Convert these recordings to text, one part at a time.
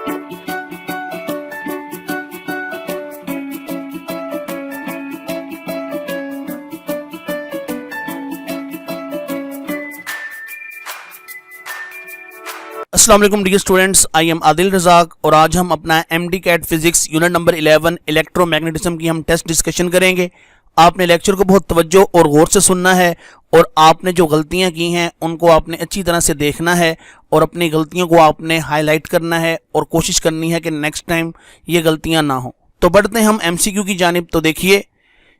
अस्सलाम वालेकुम dear students, I am Adil Razzaq और आज हम अपना MD CAT physics unit number 11 electromagnetism की हम टेस्ट डिस्कशन करेंगे। आपने लेक्चर को बहुत तवज्जो और गौर से सुनना है और आपने जो गलतियां की हैं उनको आपने अच्छी तरह से देखना है और अपनी गलतियों को आपने हाईलाइट करना है और कोशिश करनी है कि नेक्स्ट टाइम ये गलतियां ना हो। तो बढ़ते हैं हम एमसीक्यू की जानिब। तो देखिए,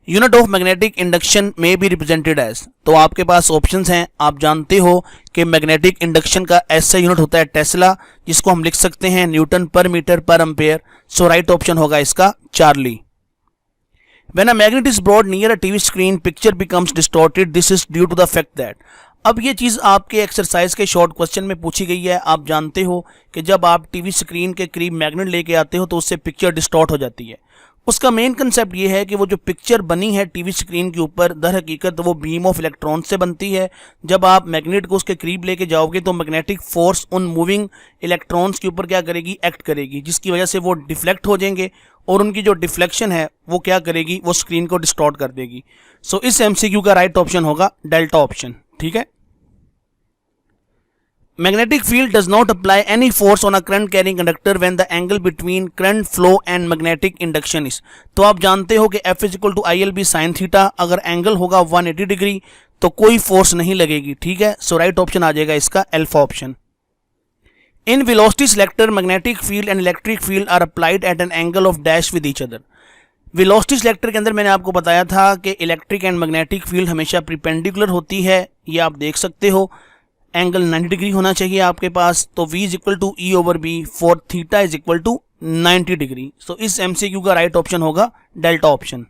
यूनिट ऑफ मैग्नेटिक इंडक्शन में बी रिप्रेजेंटेड एज, तो आपके पास ऑप्शंस हैं। आप जानते हो कि मैग्नेटिक इंडक्शन का ऐसा यूनिट होता है टेस्ला, जिसको हम लिख सकते हैं न्यूटन पर metre per ampere. So right option होगा इसका Charlie. When a magnet is brought near a TV screen picture becomes distorted, this is due to the fact that. अब ये चीज़ आपके एक्सरसाइज के शॉर्ट क्वेश्चन में पूछी गई है। आप जानते हो कि जब आप टीवी स्क्रीन के करीब मैग्नेट लेके आते हो तो उससे पिक्चर डिस्टॉर्ट हो जाती है। उसका मेन कंसेप्ट ये है कि वो जो पिक्चर बनी है टीवी स्क्रीन के ऊपर, दर हकीकत वो बीम ऑफ इलेक्ट्रॉन से बनती है। जब आप मैग्नेट को उसके करीब लेके जाओगे तो मैग्नेटिक फोर्स उन मूविंग इलेक्ट्रॉन्स के ऊपर क्या करेगी, एक्ट करेगी, जिसकी वजह से वो डिफ्लेक्ट हो जाएंगे और उनकी जो डिफ्लेक्शन है वो क्या करेगी, वो स्क्रीन को डिस्टॉर्ट कर देगी। सो इस एमसीक्यू का राइट ऑप्शन होगा डेल्टा ऑप्शन। ठीक है। Magnetic field does not apply any force on a current carrying conductor when the angle between current flow and magnetic induction is। तो आप जानते हो कि F is equal to ILB sin theta. अगर angle होगा 180 degree तो कोई force नहीं लगेगी। ठीक है। सो राइट ऑप्शन आ जाएगा इसका alpha option. In velocity selector magnetic field and electric field are applied at an angle of dash with each other. Velocity selector के अंदर मैंने आपको बताया था कि इलेक्ट्रिक एंड मैग्नेटिक फील्ड हमेशा परपेंडिकुलर होती है। ये आप देख सकते हो, एंगल 90 डिग्री होना चाहिए आपके पास। तो V is equal to E over B for theta is equal to 90 degree. So इस एमसीक्यू का राइट ऑप्शन होगा delta option.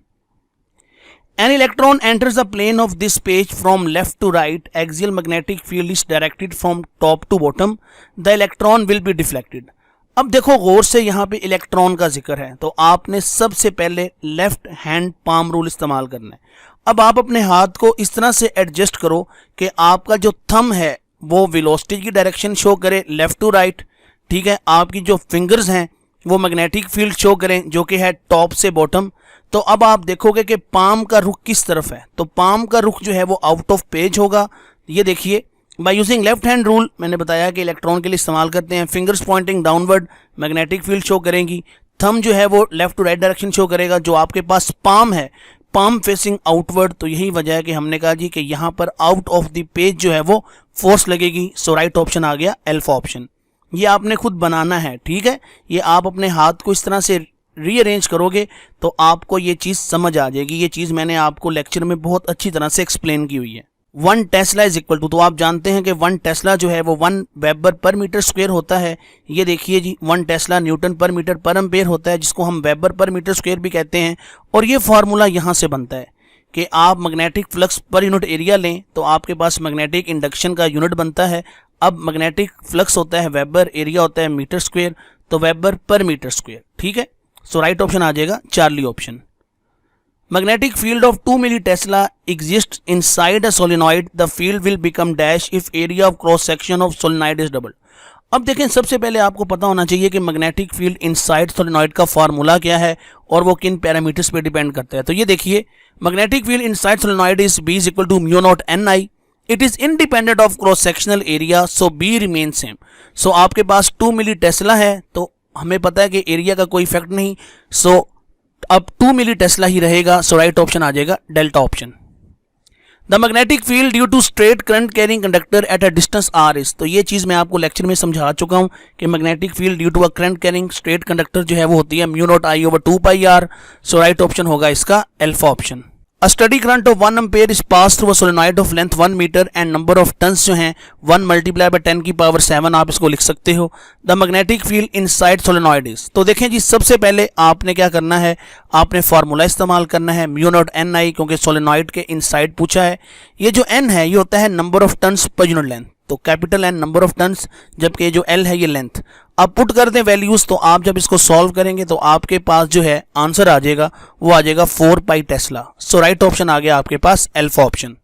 An electron enters the plane of this page from left to right, axial magnetic field is directed from top to bottom, the electron will be deflected. अब देखो गौर से, यहाँ पे electron का जिक्र है तो आपने सबसे पहले लेफ्ट हैंड पाम रूल इस्तेमाल करना है। अब आप अपने हाथ को इस तरह से एडजस्ट करो कि आपका जो थंब है वो वेलोसिटी की डायरेक्शन शो करे लेफ्ट टू राइट। ठीक है। आपकी जो फिंगर्स हैं वो मैग्नेटिक फील्ड शो करें जो कि है टॉप से बॉटम। तो अब आप देखोगे कि पाम का रुख किस तरफ है, तो पाम का रुख जो है वो आउट ऑफ पेज होगा। ये देखिए, by using left hand rule मैंने बताया कि इलेक्ट्रॉन के लिए इस्तेमाल करते हैं। Fingers pointing downward magnetic field show करेंगी, थंब जो है वो left to right direction show करेगा। जो आपके पास पाम है, पाम फेसिंग आउटवर्ड, तो यही वजह है कि हमने कहा जी कि यहाँ पर आउट ऑफ द पेज जो है वो फोर्स लगेगी। सो राइट ऑप्शन आ गया अल्फा ऑप्शन। ये आपने खुद बनाना है। ठीक है। ये आप अपने हाथ को इस तरह से रीअरेंज करोगे तो आपको ये चीज़ समझ आ जाएगी। ये चीज़ मैंने आपको लेक्चर में बहुत अच्छी तरह से एक्सप्लेन की हुई है। 1 टेस्ला इज इक्वल टू, तो आप जानते हैं कि 1 टेस्ला जो है वो 1 वेबर पर मीटर स्क्वायर होता है। ये देखिए जी, 1 टेस्ला न्यूटन पर मीटर पर एम्पेयर होता है, जिसको हम वेबर पर मीटर स्क्वायर भी कहते हैं। और ये फार्मूला यहाँ से बनता है कि आप magnetic flux per unit area लें तो आपके पास मैग्नेटिक इंडक्शन का यूनिट बनता है। अब मैग्नेटिक फ्लक्स होता है वेबर, एरिया होता है मीटर स्क्वायर, तो वेबर पर मीटर स्क्वायर। ठीक है। सो राइट ऑप्शन आ जाएगा Charlie option. Magnetic field of 2 milli-Tesla exists inside a solenoid. The field will become dash if area of cross section of solenoid is doubled. अब देखें, सबसे पहले आपको पता होना चाहिए कि मैग्नेटिक फील्ड इनसाइड सोलेनॉइड का फार्मूला क्या है और वो किन पैरामीटर्स पे डिपेंड करता है। तो ये देखिए, magnetic field inside solenoid is B is equal to mu naught NI। It is independent of cross sectional area, so B remain same. So आपके पास 2 मिली टेस्ला है तो हमें पता है कि एरिया का कोई इफेक्ट नहीं, सो अब 2 मिली टेस्ला ही रहेगा। सो राइट ऑप्शन आ जाएगा delta option. The magnetic field due to straight current carrying conductor at a distance R is, तो ये चीज़ मैं आपको लेक्चर में समझा चुका हूँ कि magnetic field due to a current carrying straight conductor जो है वो होती है mu naught I over 2 pi R। So right option होगा इसका alpha option. A steady current of 1 ampere is passed through a solenoid of length 1 meter and number of turns जो हैं 1 multiplied by 10 की पावर 7 आप इसको लिख सकते हो। The magnetic field inside solenoid is, तो देखें जी, सबसे पहले आपने क्या करना है, आपने फार्मूला इस्तेमाल करना है म्यू नॉट NI, क्योंकि सोलेनॉइड के इनसाइड पूछा है। ये जो N है ये होता है number of turns per unit length, तो capital N number of turns, जबकि जो L है ये लेंथ। अब पुट कर दें वैल्यूज, तो आप जब इसको सॉल्व करेंगे तो आपके पास जो है आंसर आ जाएगा, वो आ जाएगा 4 pi tesla. So right option आ गया आपके पास alpha option.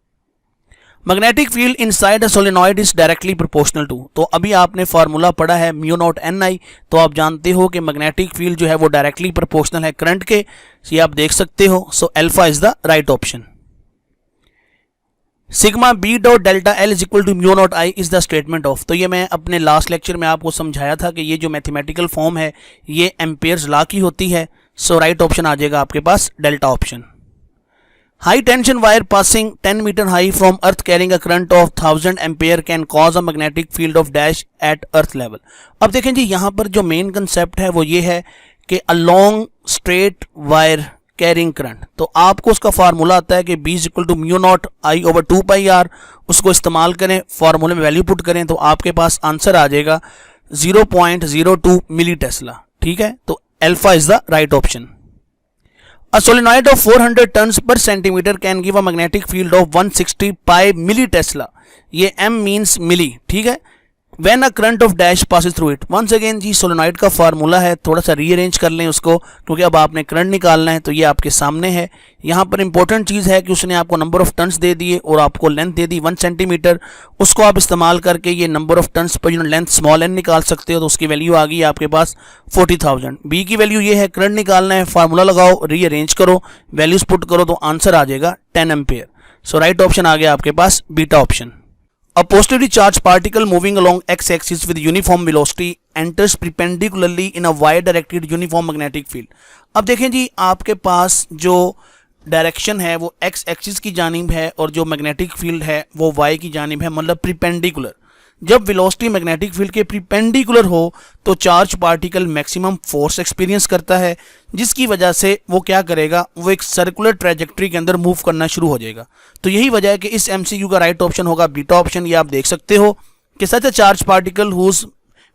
Magnetic field inside a solenoid is directly proportional to, तो अभी आपने फार्मूला पढ़ा है म्यू नॉट एन आई, तो आप जानते हो कि मैग्नेटिक फील्ड जो है वो डायरेक्टली प्रोपोर्शनल है करंट के, ये आप देख सकते हो। So alpha is the right option. Sigma B dot delta L is equal to mu not I is the statement of, तो ये मैं अपने लास्ट लेक्चर में आपको समझाया था कि ये जो मैथमेटिकल फॉर्म है ये एम्पेयर्स लॉ की होती है। सो राइट ऑप्शन आ जाएगा आपके पास delta option. High tension wire passing 10 metre high from earth carrying a current of 1000 ampere can cause a magnetic field of dash at earth level. अब देखें जी, यहाँ पर जो मेन कंसेप्ट है वो ये है कि a long straight wire carrying current, तो आपको उसका फार्मूला आता है कि B is equal to mu not I over 2 pi R, उसको इस्तेमाल करें, फार्मूले में वैल्यू पुट करें तो आपके पास आंसर आ जाएगा 0.02 मिली टेस्ला। ठीक है, तो alpha is the right option. A solenoid of 400 tons per centimeter can give a magnetic field of 160 pi millitesla. ये m means milli, ठीक है। When a current of dash passes through it. Once again जी, solenoid का formula है, थोड़ा सा rearrange कर लें उसको, क्योंकि अब आपने करंट निकालना है, तो ये आपके सामने है। यहाँ पर इंपॉर्टेंट चीज़ है कि उसने आपको नंबर ऑफ टन्स दे दिए और आपको लेंथ दे दी 1 सेंटीमीटर, उसको आप इस्तेमाल करके ये number of turns per unit length small N निकाल सकते हो, तो उसकी वैल्यू आ गई आपके पास 40,000। बी की वैल्यू ये है, करंट निकालना है, फार्मूला लगाओ, रीअरेंज करो, वैल्यूज पुट करो, तो आंसर आ जाएगा 10 एम्पेयर। सो राइट ऑप्शन आ गया आपके पास beta option. A positively charged particle moving along x-axis with uniform velocity enters perpendicularly in a y-directed uniform magnetic field. अब देखें जी, आपके पास जो डायरेक्शन है वो x एक्सिस की जानिब है और जो मैग्नेटिक फील्ड है वो y की जानिब है, मतलब प्रिपेंडिकुलर। जब वेलोसिटी मैग्नेटिक फील्ड के प्रिपेंडिकुलर हो तो charge particle maximum force experience करता है, जिसकी वजह से वो क्या करेगा, वो एक सर्कुलर ट्रैजेक्टरी के अंदर मूव करना शुरू हो जाएगा। तो यही वजह है कि इस एमसीक्यू का राइट ऑप्शन होगा बीटा ऑप्शन। ये आप देख सकते हो कि such a charge particle whose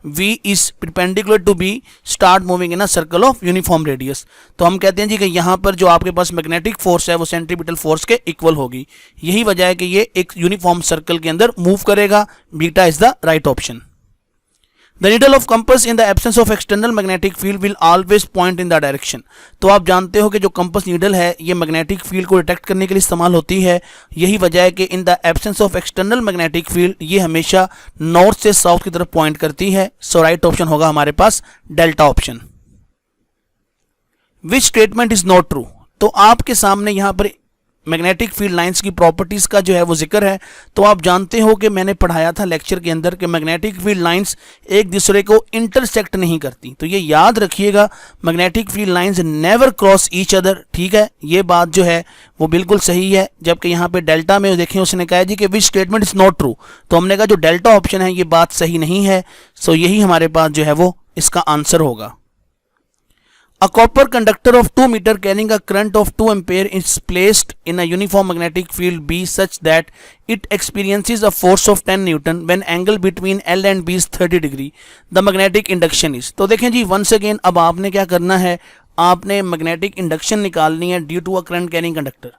V is perpendicular to B start moving in a circle of uniform radius। तो हम कहते हैं जी कि यहाँ पर जो आपके पास मैग्नेटिक फोर्स है वो सेंट्रीपिटल फोर्स के इक्वल होगी। यही वजह है कि ये एक यूनिफॉर्म सर्कल के अंदर मूव करेगा। Beta is the right option. The needle of compass in the absence of external magnetic field will always point in the direction। तो आप जानते हो कि जो कंपस नीडल है ये मैग्नेटिक फील्ड को डिटेक्ट करने के लिए इस्तेमाल होती है। यही वजह है कि in the absence of external magnetic field ये हमेशा नॉर्थ से साउथ की तरफ पॉइंट करती है। सो राइट ऑप्शन होगा हमारे पास delta option. Which statement is not true, तो आपके सामने यहाँ पर मैग्नेटिक फील्ड लाइंस की प्रॉपर्टीज़ का जो है वो जिक्र है। तो आप जानते हो कि मैंने पढ़ाया था लेक्चर के अंदर कि मैग्नेटिक फील्ड लाइंस एक दूसरे को इंटरसेक्ट नहीं करती, तो ये याद रखिएगा, magnetic field lines never cross each other. ठीक है, ये बात जो है वो बिल्कुल सही है। जबकि यहाँ पे डेल्टा में देखें उसने कहा जी कि विच स्टेटमेंट इज नॉट ट्रू, तो हमने कहा जो डेल्टा ऑप्शन है ये बात सही नहीं है। सो यही हमारे पास जो है वो इसका आंसर होगा। A copper conductor of 2 meter carrying a current of 2 ampere is placed in a uniform magnetic field B such that it experiences a force of 10 Newton when angle between L and B is 30 degree. The magnetic induction is। तो देखें जी, once again अब आपने क्या करना है, आपने magnetic induction निकालनी है due to a current carrying conductor.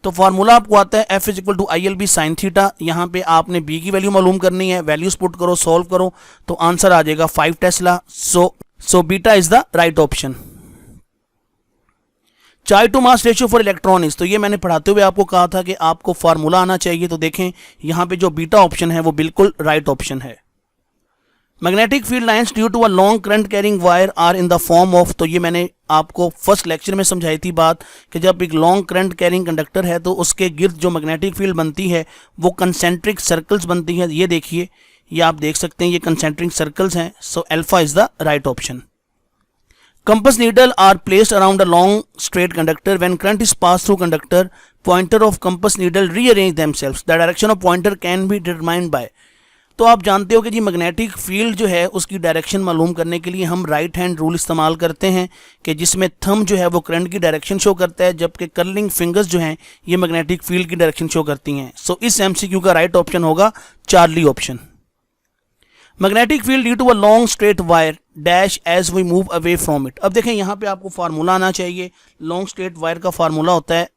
तो फार्मूला आपको आता है F is equal to ILB sine theta. यहाँ पे आपने B की वैल्यू मालूम करनी है, वैल्यूज पुट करो, सॉल्व करो, तो आंसर आ जाएगा 5 tesla. So beta is the right option. Charge to mass ratio for electron is, तो ये मैंने पढ़ाते हुए आपको कहा था कि आपको फार्मूला आना चाहिए। तो देखें यहाँ पे जो बीटा ऑप्शन है वो बिल्कुल राइट ऑप्शन है। Magnetic field lines due to a long current carrying wire are in the form of, तो ये मैंने आपको फर्स्ट लेक्चर में समझाई थी बात कि जब एक लॉन्ग करंट कैरिंग कंडक्टर है तो उसके गिर्द जो मैग्नेटिक फील्ड बनती है वो कंसेंट्रिक सर्कल्स बनती है। ये देखिए, ये आप देख सकते हैं, ये कंसेंट्रिक सर्कल्स हैं। सो alpha is the right option. Compass needle are placed around a long straight conductor. When current is passed through conductor, pointer of compass needle rearrange themselves. The direction of pointer can be determined by। तो आप जानते हो कि जी magnetic field जो है उसकी direction मालूम करने के लिए हम राइट हैंड रूल इस्तेमाल करते हैं कि जिसमें थंब जो है वो करंट की डायरेक्शन शो करता है, जबकि कर्लिंग फिंगर्स जो हैं ये मैग्नेटिक फील्ड की डायरेक्शन शो करती हैं। सो इस एमसीक्यू का राइट ऑप्शन होगा Charlie option. Magnetic field due to a long straight wire dash as we move away from it. अब देखें यहाँ पे आपको फार्मूला आना चाहिए। लॉन्ग स्ट्रेट वायर का फार्मूला होता है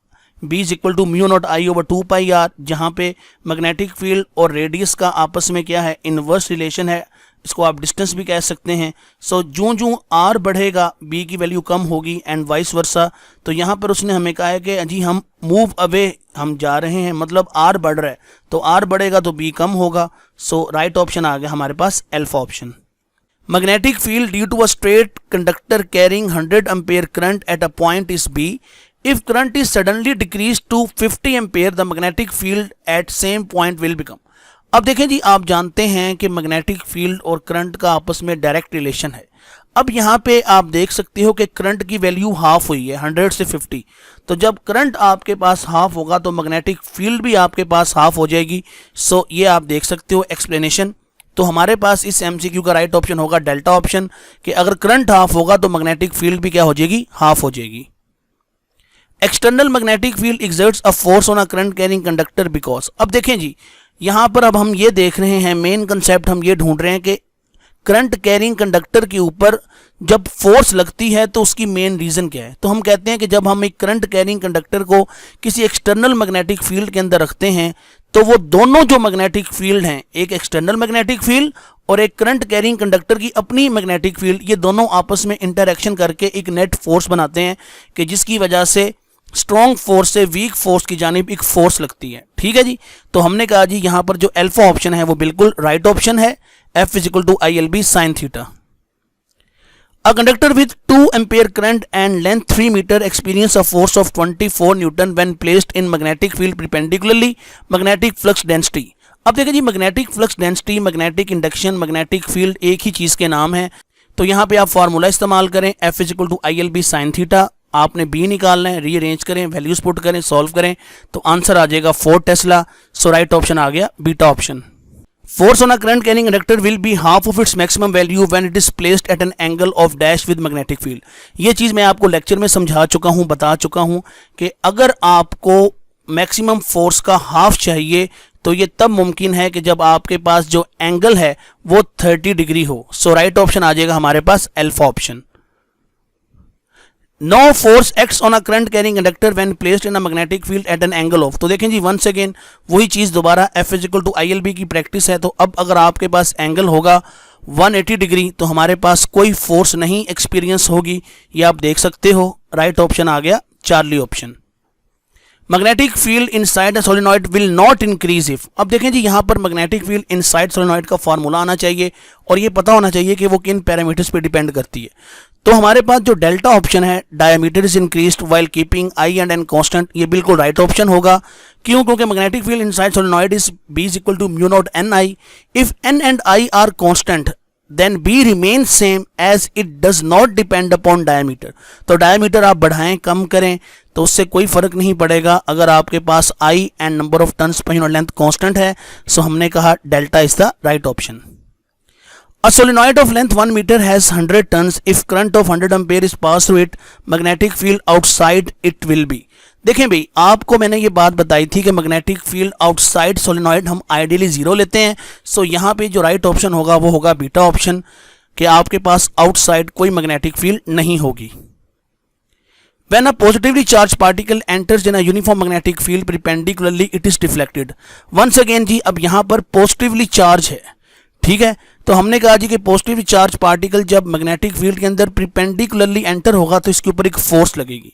B is equal to mu not I over 2 pi R, जहाँ पे मैग्नेटिक फील्ड और रेडियस का आपस में क्या है, इनवर्स रिलेशन है। इसको आप डिस्टेंस भी कह सकते हैं। सो जो जो आर बढ़ेगा बी की वैल्यू कम होगी एंड वाइस वर्सा। तो यहाँ पर उसने हमें कहा है कि जी हम मूव अवे हम जा रहे हैं, मतलब आर बढ़ रहा है, तो आर बढ़ेगा तो बी कम होगा। सो राइट ऑप्शन आ गया हमारे पास alpha option. Magnetic field due to a straight conductor carrying 100 ampere current at a point is B. If current is suddenly decreased to 50 ampere, the magnetic field at same point will become. अब देखें जी, आप जानते हैं कि magnetic field और current का आपस में डायरेक्ट रिलेशन है। अब यहाँ पे आप देख सकते हो कि करंट की वैल्यू हाफ हुई है 100 से 50, तो जब करंट आपके पास हाफ होगा तो मैग्नेटिक फील्ड भी आपके पास हाफ हो जाएगी। सो ये आप देख सकते हो एक्सप्लेनेशन। तो हमारे पास इस एमसीक्यू का राइट ऑप्शन होगा डेल्टा ऑप्शन, कि अगर करंट हाफ होगा तो मैग्नेटिक फील्ड भी क्या हो जाएगी, हाफ हो जाएगी। External magnetic field exerts a force on a current carrying conductor because. अब देखें जी, यहाँ पर अब हम ये देख रहे हैं, मेन कंसेप्ट हम ये ढूंढ रहे हैं कि करंट कैरिंग कंडक्टर के ऊपर जब फोर्स लगती है तो उसकी मेन रीज़न क्या है। तो हम कहते हैं कि जब हम एक करंट कैरिंग कंडक्टर को किसी एक्सटर्नल मैग्नेटिक फील्ड के अंदर रखते हैं तो वो दोनों जो मैग्नेटिक फील्ड हैं, एक एक्सटर्नल मैग्नेटिक फील्ड और एक करंट कैरिंग कंडक्टर की अपनी मैग्नेटिक फील्ड, ये दोनों आपस में इंटरैक्शन करके एक नेट फोर्स बनाते हैं कि जिसकी वजह से स्ट्रॉन्ग फोर्स से वीक फोर्स की जानिब एक फोर्स लगती है। ठीक है जी, तो हमने कहा जी यहाँ पर जो अल्फा ऑप्शन है वो बिल्कुल राइट ऑप्शन है, F = ILB sin theta. A conductor with 2 ampere current and length 3 meter experience a force of 24 Newton when placed in magnetic field perpendicularly magnetic flux density। अब देखिए जी, magnetic flux density, magnetic induction, magnetic field एक ही चीज़ के नाम है। तो यहाँ पे आप फार्मूला इस्तेमाल करें, F = ILB sin थीटा। आपने बी निकालना है, रीअरेंज करें, वैल्यूज पुट करें, सॉल्व करें तो आंसर आ जाएगा 4 टेस्ला। सो राइट ऑप्शन आ गया beta option. Force on a current carrying conductor will be half of its maximum value when it is placed at an angle of dash with magnetic field। ये चीज़ मैं आपको lecture में समझा चुका हूँ, बता चुका हूँ कि अगर आपको मैक्सिमम फोर्स का हाफ चाहिए तो ये तब मुमकिन है कि जब आपके पास जो एंगल है वो 30 डिग्री हो। सो राइट ऑप्शन आ जाएगा हमारे पास alpha option. No force acts on a current carrying conductor when placed in a magnetic field at an angle of. तो देखें जी, वंस अगेन वही चीज़ दोबारा, F = ILB की प्रैक्टिस है। तो अब अगर आपके पास एंगल होगा 180 डिग्री तो हमारे पास कोई फोर्स नहीं एक्सपीरियंस होगी, ये आप देख सकते हो। राइट ऑप्शन आ गया Charlie option. Magnetic field inside a solenoid will not increase if. अब देखें जी, यहाँ पर मैग्नेटिक फील्ड इनसाइड सोलेनॉइड का फार्मूला आना चाहिए और ये पता होना चाहिए कि वो किन पैरामीटर्स पे डिपेंड करती है। तो हमारे पास जो डेल्टा ऑप्शन है, diameter is increased while keeping I and N constant, ये बिल्कुल राइट ऑप्शन होगा। क्यों? क्योंकि magnetic field inside solenoid is B = μ0 if n and I are constant then B remains same as it does not depend upon diameter। तो diameter आप बढ़ाएं कम करें तो उससे कोई फर्क नहीं पड़ेगा अगर आपके पास I and number of turns per unit length constant है। सो हमने कहा delta is the right option. A solenoid of length 1 meter has 100 turns. If current of 100 ampere is passed through it, magnetic field outside it will be। देखें भाई, आपको मैंने ये बात बताई थी कि मैग्नेटिक फील्ड आउटसाइड सोलेनॉइड हम आइडियली 0 लेते हैं। सो यहाँ पे जो राइट ऑप्शन होगा वो होगा बीटा ऑप्शन, कि आपके पास आउटसाइड कोई मैग्नेटिक फील्ड नहीं होगी। When a positively charged particle enters in a uniform magnetic field perpendicularly, it is deflected। Once again जी, अब यहाँ पर पॉजिटिवली चार्ज है, ठीक है। तो हमने कहा जी कि पॉजिटिवली चार्ज पार्टिकल जब मैग्नेटिक फील्ड के अंदर परपेंडिकुलरली एंटर होगा तो इसके ऊपर एक फोर्स लगेगी।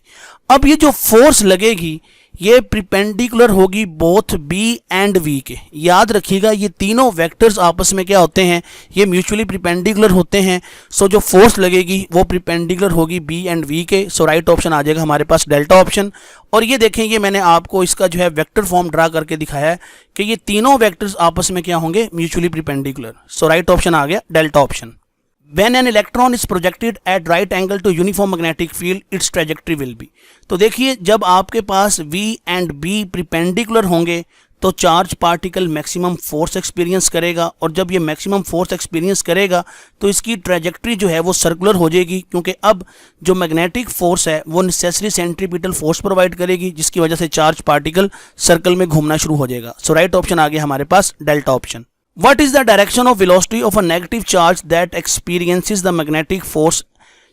अब ये जो फोर्स लगेगी ये परपेंडिकुलर होगी बोथ B एंड V के। याद रखिएगा, ये तीनों वेक्टर्स आपस में क्या होते हैं, ये म्यूचुअली परपेंडिकुलर होते हैं। सो जो फोर्स लगेगी वो परपेंडिकुलर होगी B एंड V के। सो राइट ऑप्शन आ जाएगा हमारे पास डेल्टा ऑप्शन। और ये देखें, ये मैंने आपको इसका जो है वेक्टर फॉर्म ड्रा करके दिखाया है कि ये तीनों वेक्टर्स आपस में क्या होंगे, म्यूचुअली परपेंडिकुलर। सो राइट ऑप्शन आ गया delta option. When an electron is projected at right angle to uniform magnetic field, its trajectory will be। तो देखिए, जब आपके पास V एंड B परपेंडिकुलर होंगे तो charge particle maximum force experience करेगा, और जब ये मैक्सिमम फोर्स एक्सपीरियंस करेगा तो इसकी ट्रैजेक्टरी जो है वो सर्कुलर हो जाएगी, क्योंकि अब जो मैग्नेटिक फोर्स है वो नेसेसरी सेंट्रीपिटल फोर्स प्रोवाइड करेगी, जिसकी वजह से चार्ज पार्टिकल सर्कल में घूमना शुरू हो जाएगा। सो राइट ऑप्शन आ गया हमारे पास delta option. What is the direction of velocity of a negative charge that experiences the magnetic force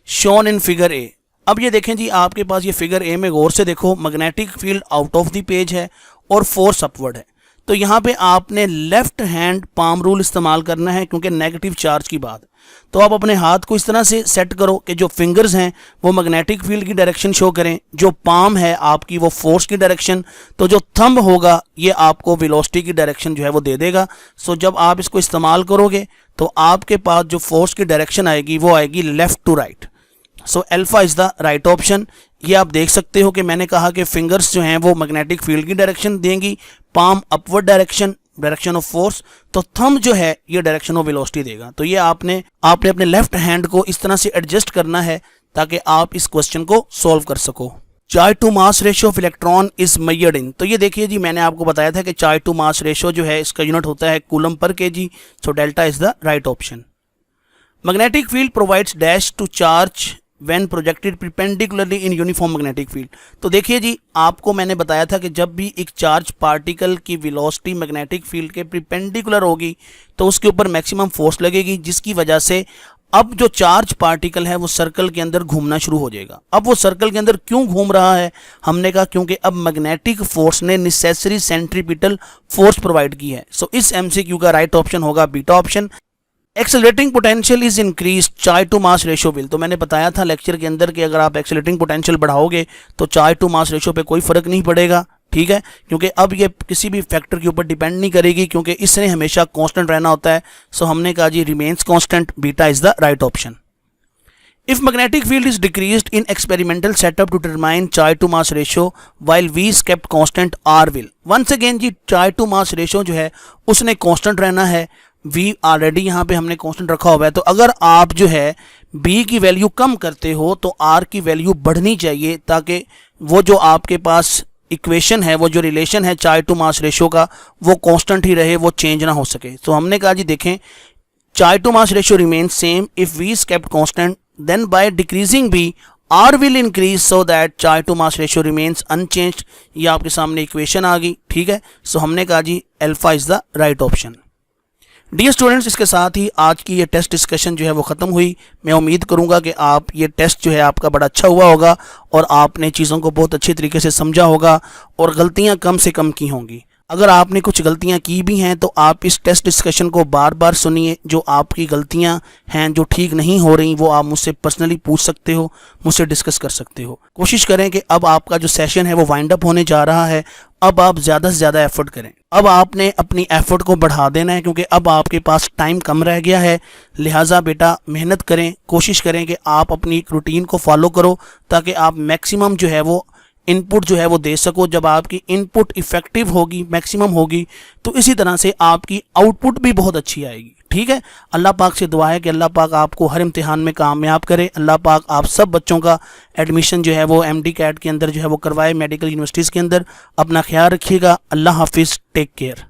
shown in figure A? अब ये देखें जी, आपके पास ये फिगर ए में गौर से देखो, magnetic field out of the page है और फोर्स अपवर्ड है। तो यहाँ पे आपने लेफ्ट हैंड पाम रूल इस्तेमाल करना है क्योंकि नेगेटिव चार्ज की बात। तो आप अपने हाथ को इस तरह से सेट करो कि जो फिंगर्स हैं वो मैग्नेटिक फील्ड की डायरेक्शन शो करें, जो पाम है आपकी वो फोर्स की डायरेक्शन, तो जो थंब होगा ये आपको वेलोसिटी की डायरेक्शन जो है वो दे देगा। सो जब आप इसको इस्तेमाल करोगे तो आपके पास जो फोर्स की डायरेक्शन आएगी वो आएगी left to right. So alpha is the right option. ये आप देख सकते हो कि मैंने कहा कि फिंगर्स जो हैं वो मैग्नेटिक फील्ड की डायरेक्शन देंगी, palm upward direction of force, तो थंब जो है ये डायरेक्शन ऑफ वेलोसिटी देगा। तो ये आपने अपने लेफ्ट हैंड को इस तरह से एडजस्ट करना है ताकि आप इस क्वेश्चन को सॉल्व कर सको। Charge to mass ratio of electron is measured in. तो ये देखिए जी, मैंने आपको बताया था कि चार्ज टू मास रेशियो जो है इसका यूनिट होता है coulomb per kg. So delta is the right option. Magnetic field provides dash to charge when projected perpendicularly in uniform magnetic field. तो देखिए जी, आपको मैंने बताया था कि जब भी एक चार्ज पार्टिकल की वेलोसिटी मैग्नेटिक फील्ड के परपेंडिकुलर होगी तो उसके ऊपर मैक्सिमम फोर्स लगेगी, जिसकी वजह से अब जो चार्ज पार्टिकल है वो सर्कल के अंदर घूमना शुरू हो जाएगा। अब वो सर्कल के अंदर क्यों घूम रहा है, हमने कहा क्योंकि अब मैग्नेटिक फोर्स ने नेसेसरी सेंट्रीपिटल फोर्स प्रोवाइड की है। सो इस एमसीक्यू का राइट ऑप्शन होगा beta option. Accelerating potential is increase charge to mass ratio will. तो मैंने बताया था लेक्चर के अंदर कि अगर आप एक्सेलरेटिंग पोटेंशियल बढ़ाओगे तो चार्ज टू मास रेशियो पे कोई फर्क नहीं पड़ेगा, ठीक है, क्योंकि अब ये किसी भी फैक्टर के ऊपर डिपेंड नहीं करेगी क्योंकि इसने हमेशा कांस्टेंट रहना होता है। सो हमने कहा जी remains constant, beta is the right option. If magnetic field is decreased in experimental setup to determine charge to mass ratio while V is kept constant, R will। Once again जी, charge to mass ratio जो है उसने constant रहना है। V already यहाँ पे हमने constant रखा हुआ है, तो अगर आप जो है B की वैल्यू कम करते हो तो R की वैल्यू बढ़नी चाहिए ताकि वो जो आपके पास इक्वेशन है, वो जो रिलेशन है चार्ज टू मास रेशियो का, वो कांस्टेंट ही रहे, वो चेंज ना हो सके। तो हमने कहा जी देखें, charge to mass ratio remains same if V is kept constant, then by decreasing B R will increase so that charge to mass ratio remains unchanged। ये आपके सामने इक्वेशन आ गई, ठीक है। सो हमने कहा जी alpha is the right option. Dear students, इसके साथ ही आज की ये टेस्ट डिस्कशन जो है वो ख़त्म हुई। मैं उम्मीद करूंगा कि आप ये टेस्ट जो है आपका बड़ा अच्छा हुआ होगा और आपने चीज़ों को बहुत अच्छे तरीके से समझा होगा और गलतियां कम से कम की होंगी। अगर आपने कुछ गलतियां की भी हैं तो आप इस टेस्ट डिस्कशन को बार बार सुनिए। जो आपकी गलतियां हैं, जो ठीक नहीं हो रही, वो आप मुझसे पर्सनली पूछ सकते हो, मुझसे डिस्कस कर सकते हो। कोशिश करें कि अब आपका जो सेशन है वो वाइंड अप होने जा रहा है। अब आप ज़्यादा से ज़्यादा एफर्ट करें। अब आपने अपनी एफर्ट को बढ़ा देना है क्योंकि अब आपके पास टाइम कम रह गया है। लिहाजा बेटा मेहनत करें, कोशिश करें कि आप अपनी एक रूटीन को फॉलो करो ताकि आप मैक्सिमम जो है वो इनपुट जो है वो दे सको। जब आपकी इनपुट इफ़ेक्टिव होगी, मैक्सिमम होगी, तो इसी तरह से आपकी आउटपुट भी बहुत अच्छी आएगी, ठीक है। अल्लाह पाक से दुआ है कि अल्लाह पाक आपको हर इम्तिहान में कामयाब करे। अल्लाह पाक आप सब बच्चों का एडमिशन जो है वो MD कैट के अंदर जो है वो करवाए, मेडिकल यूनिवर्सिटीज़ के अंदर। अपना ख्याल रखिएगा। अल्लाह हाफिज़, टेक केयर।